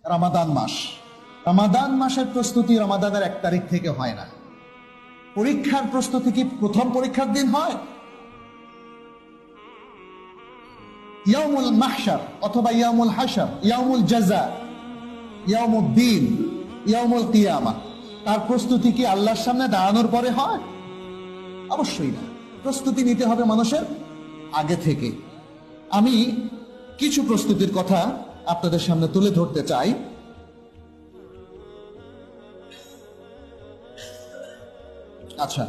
রমাদান মাস। রমাদান মাসের প্রস্তুতি রমাদানের 1 তারিখ থেকে হয় না। পরীক্ষার প্রস্তুতি কি প্রথম পরীক্ষার দিন হয়? ইয়াউমুল মাহশার অথবা ইয়াউমুল হাশর, ইয়াউমুল জাযা, ইয়াউমুদ দ্বীন, ইয়াউমুল কিয়ামা, তার প্রস্তুতি কি আল্লাহর সামনে দাঁড়ানোর পরে হয়? অবশ্যই না। প্রস্তুতি নিতে হবে মানুষের আগে থেকে। আমি কিছু প্রস্তুতির কথা আপনাদের সামনে তুলে ধরতে চাই। আচ্ছা,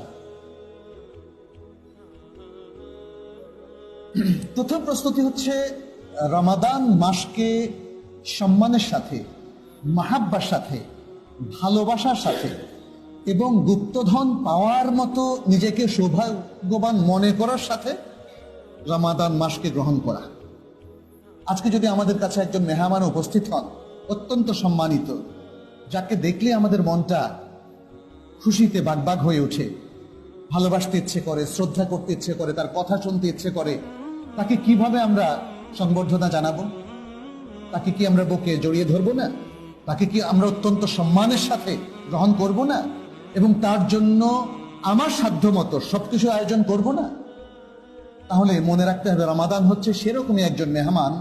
প্রথম প্রস্তুতি হচ্ছে রমাদান মাসকে সম্মানের সাথে, মাহাব্বার সাথে, ভালোবাসার সাথে এবং গুপ্তধন পাওয়ার মতো নিজেকে সৌভাগ্যবান মনে করার সাথে রমাদান মাসকে গ্রহণ করা। আজকে যদি আমাদের কাছে একজন মেহমান উপস্থিত হন, অত্যন্ত সম্মানিত, যাকে দেখলে আমাদের মনটা খুশিতে বাগবাগ হয়ে ওঠে, ভালোবাসতে ইচ্ছে করে, শ্রদ্ধা করতে ইচ্ছে করে, তার কথা শুনতে ইচ্ছে করে, তাকে কিভাবে আমরা সংবর্ধনা জানাবো? তাকে কি আমরা বুকে জড়িয়ে ধরবো না? তাকে কি আমরা অত্যন্ত সম্মানের সাথে গ্রহণ করব না? এবং তার জন্য আমার সাধ্য মতো সবকিছু আয়োজন করব না? তাহলে মনে রাখতে হবে, রমাদান হচ্ছে সেরকমই একজন মেহমান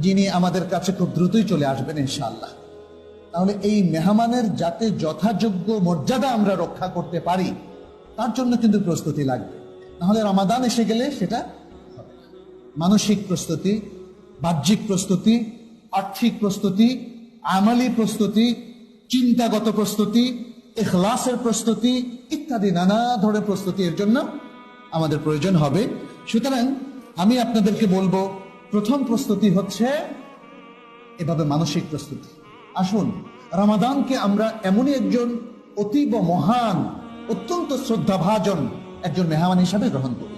যিনি আমাদের কাছে খুব দ্রুতই চলে আসবেন ইনশাআল্লাহ। তাহলে এই মেহমানের যাতে যথাযোগ্য মর্যাদা আমরা রক্ষা করতে পারি, তার জন্য কিন্তু প্রস্তুতি লাগবে। নাহলে রমাদান এসে গেলে সেটা মানসিক প্রস্তুতি, বাহ্যিক প্রস্তুতি, আর্থিক প্রস্তুতি, আমলি প্রস্তুতি, চিন্তাগত প্রস্তুতি, ইখলাসের প্রস্তুতি ইত্যাদি নানা ধরনের প্রস্তুতি এর জন্য আমাদের প্রয়োজন হবে। সুতরাং আমি আপনাদেরকে বলবো, প্রথম প্রস্তুতি হচ্ছে এভাবে মানসিক প্রস্তুতি। আসুন রমাদানকে আমরা এমনই একজন অতীব মহান, অত্যন্ত শ্রদ্ধাভাজন একজন মেহমান হিসাবে গ্রহণ করি,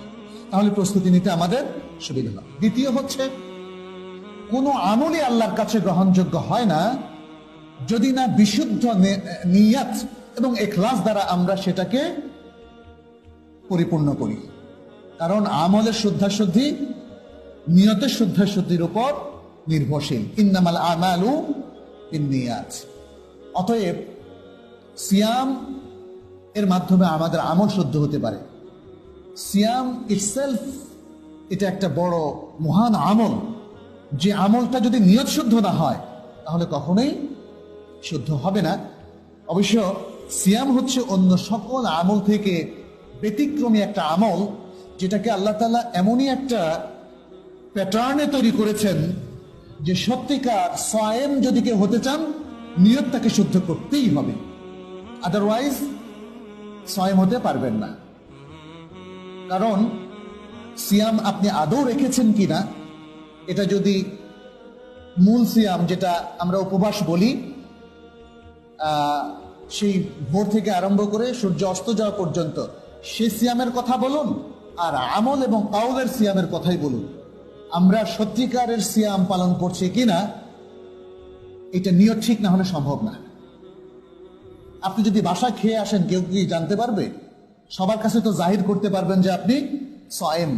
তাহলে প্রস্তুতি নিতে আমাদের সুবিধা হয়। দ্বিতীয় হচ্ছে, কোনো আমলই আল্লাহর কাছে গ্রহণযোগ্য হয় না যদি না বিশুদ্ধ নিয়াত এবং ইখলাস দ্বারা আমরা সেটাকে পরিপূর্ণ করি। কারণ আমলের শুদ্ধাশুদ্ধি নিয়তের শুদ্ধাশুদ্ধির উপর নির্ভরশীল। ইন্নামাল আমালু বিন্নিয়াত। অতএব সিয়াম এর মাধ্যমে আমাদের আমল শুদ্ধ হতে পারে। সিয়াম ইটসেলফ এটা একটা বড় মহান আমল, যে আমলটা যদি নিয়ত শুদ্ধ না হয় তাহলে কখনোই শুদ্ধ হবে না। অবশ্য সিয়াম হচ্ছে অন্য সকল আমল থেকে ব্যতিক্রমী একটা আমল, যেটাকে আল্লাহ তাআলা এমনই একটা প্যাটার্নে তৈরি করেছেন যে সত্যিকার সায়েম যদি কেউ হতে চান, নিয়তটাকে শুদ্ধ করতেই হবে, আদারওয়াইজ সায়েম হতে পারবেন না। কারণ সিয়াম আপনি আদৌ রেখেছেন কিনা, এটা যদি মূল সিয়াম যেটা আমরা উপবাস বলি, সেই ভোর থেকে আরম্ভ করে সূর্য অস্ত যাওয়া পর্যন্ত সে সিয়ামের কথা বলুন, আর আমল এবং কাউলের সিয়ামের কথাই বলুন, আমরা সত্যিকারের সিয়াম পালন করছি কিনা এটা নিয়ত ঠিক না হলে সম্ভব না। আপনি যদি বাসায় খেয়ে আসেন, কেউ কি জানতে পারবে? সবার কাছে তো জাহির করতে পারবেন যে আপনি সায়েম,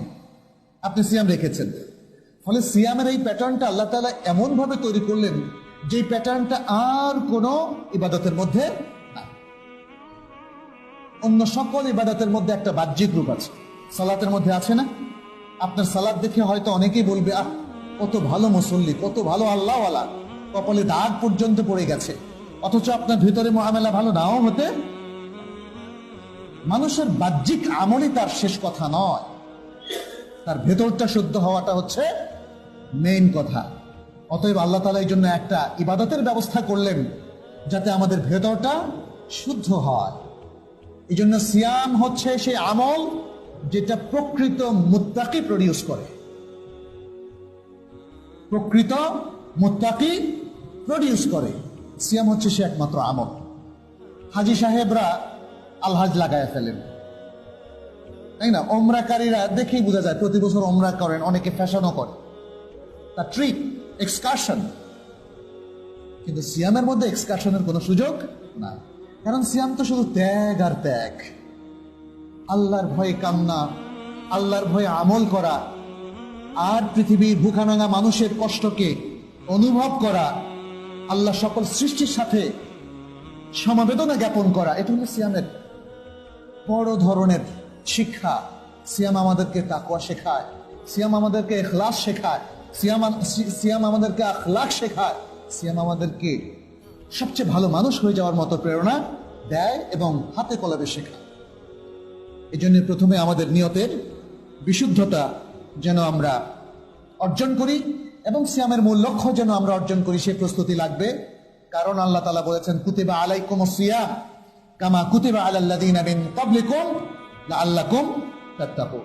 আপনি সিয়াম রেখেছেন। ফলে সিয়ামের এই প্যাটার্নটা আল্লাহ তাআলা এমন ভাবে তৈরি করলেন যে প্যাটার্নটা আর কোনো ইবাদতের মধ্যে না। অন্য সকল ইবাদতের মধ্যে একটা বাহ্যিক রূপ আছে, সালাতের মধ্যে আছে না? আপনার সালাত দেখে হয়তো অনেকেই বলবে, আহ কত ভালো মুসল্লি, কত ভালো আল্লাহওয়ালা, কপালে দাগ পর্যন্ত পড়ে গেছে, অথচ আপনার ভিতরে মুআমালা ভালো নাও হতে। মানুষের বাহ্যিক আমলই তার শেষ কথা নয়, তার ভেতরটা শুদ্ধ হওয়াটা হচ্ছে মেইন কথা। অতএব আল্লাহ তাআলা এই জন্য একটা ইবাদতের ব্যবস্থা করলেন যাতে আমাদের ভেতরটা শুদ্ধ হয়। এই জন্য সিয়াম হচ্ছে সেই আমল যেটা প্রকৃত মুত্তাকি প্রডিউস করে, প্রকৃত মুত্তাকি প্রডিউস করে। সিয়াম হচ্ছে সে একমাত্র আমল। হাজী সাহেবরা আলহাজ লাগায় ফেলেন, তাই না? ওমরাকারীরা দেখেই বোঝা যায় প্রতি বছর ওমরা করেন, অনেকে ফ্যাশনও করে, তা ট্রিপ, এক্সকারশন। কিন্তু সিয়ামের মধ্যে এক্সকারশনের কোনো সুযোগ না, কারণ সিয়াম তো শুধু ত্যাগ আর ত্যাগ, আল্লাহর ভয়ে কান্না, আল্লাহর ভয়ে আমল করা, আর পৃথিবীর ভুখানাঙা মানুষের কষ্টকে অনুভব করা, আল্লাহ সকল সৃষ্টির সাথে সমবেদনা জ্ঞাপন করা, এটা হলো সিয়ামের বড় ধরনের শিক্ষা। সিয়াম আমাদেরকে তাকওয়া শেখায়, সিয়াম আমাদেরকে ইখলাস শেখায়, সিয়াম আমাদেরকে আখলাক শেখায়, সিয়াম আমাদেরকে সবচেয়ে ভালো মানুষ হয়ে যাওয়ার মতো প্রেরণা দেয় এবং হাতে কলমে শেখায়। এই জন্য প্রথমে আমাদের নিয়তের বিশুদ্ধতা যেন আমরা অর্জন করি এবং সিয়ামের মূল লক্ষ্য যেন আমরা অর্জন করি, সে প্রস্তুতি লাগবে। কারণ আল্লাহ তাআলা বলেছেন, কুতিবা আলাইকুমুস সিয়াম কামা কুতিবা আলাল্লাযীনা মিন ক্বাবলিকুম লাআল্লাকুম তাত্তাকুন।